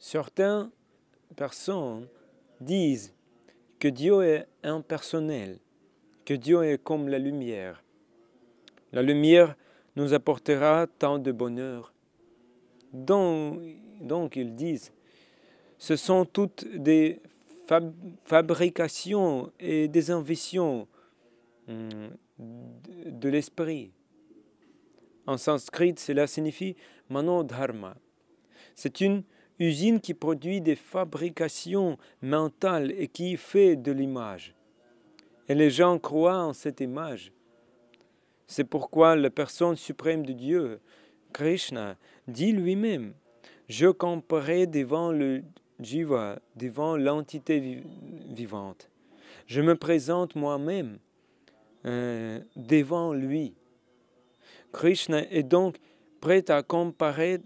Certaines personnes disent que Dieu est impersonnel, que Dieu est comme la lumière. La lumière nous apportera tant de bonheur. Donc ils disent, ce sont toutes des fabrications et des inventions de l'esprit. En sanskrit, cela signifie manodharma. C'est une usine qui produit des fabrications mentales et qui fait de l'image. Et les gens croient en cette image. C'est pourquoi la personne suprême de Dieu, Krishna, dit lui-même, je comparais devant le Jiva, devant l'entité vivante. Je me présente moi-même devant lui. Krishna est donc prêt à comparaître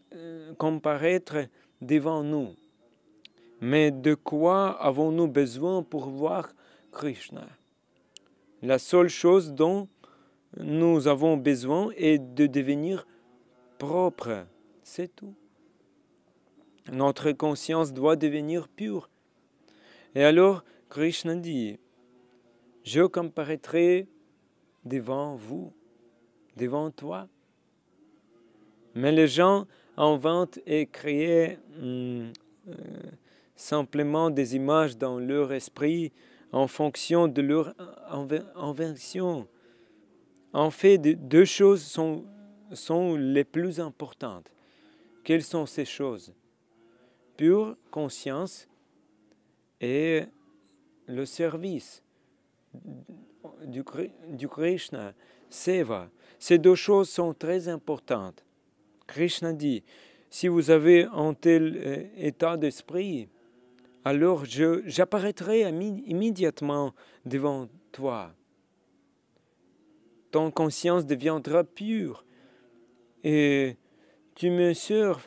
devant nous. Mais de quoi avons-nous besoin pour voir Krishna? La seule chose dont nous avons besoin est de devenir propre. C'est tout. Notre conscience doit devenir pure. Et alors, Krishna dit, je comparaîtrai devant vous, devant toi. Mais les gens inventent et créent simplement des images dans leur esprit en fonction de leur invention. En fait, deux choses sont les plus importantes. Quelles sont ces choses? Pure conscience et le service du Krishna, Seva. Ces deux choses sont très importantes. Krishna dit, si vous avez un tel état d'esprit, alors j'apparaîtrai immédiatement devant toi. Ton conscience deviendra pure et tu me serves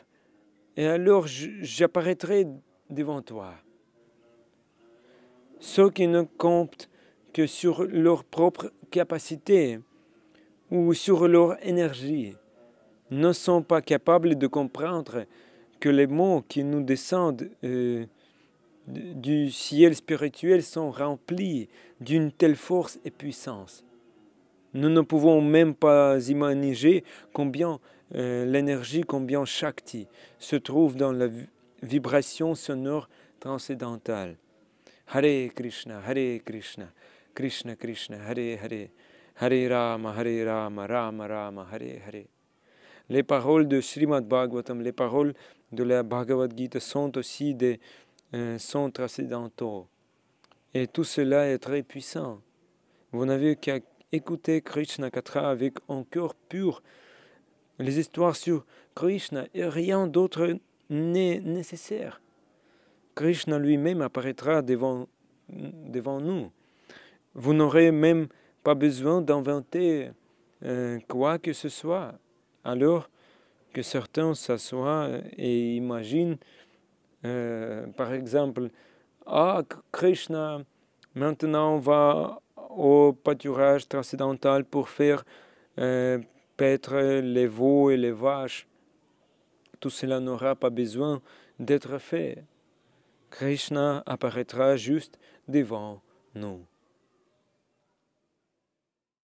et alors j'apparaîtrai devant toi. Ceux qui ne comptent que sur leur propre capacité ou sur leur énergie ne sont pas capables de comprendre que les mots qui nous descendent du ciel spirituel sont remplis d'une telle force et puissance. Nous ne pouvons même pas imaginer combien l'énergie, combien Shakti se trouve dans la vibration sonore transcendantale. Hare Krishna, Krishna Krishna, Hare Hare, Hare Rama, Rama Rama, Hare Hare. Les paroles de Srimad Bhagavatam, les paroles de la Bhagavad Gita sont aussi des sons transcendantaux. Et tout cela est très puissant. Vous n'avez qu'à écouter Krishna Katra avec un cœur pur. Les histoires sur Krishna et rien d'autre n'est nécessaire. Krishna lui-même apparaîtra devant nous. Vous n'aurez même pas besoin d'inventer quoi que ce soit. Alors que certains s'assoient et imaginent, par exemple, Krishna maintenant va au pâturage transcendantal pour faire paître les veaux et les vaches. Tout cela n'aura pas besoin d'être fait. Krishna apparaîtra juste devant nous.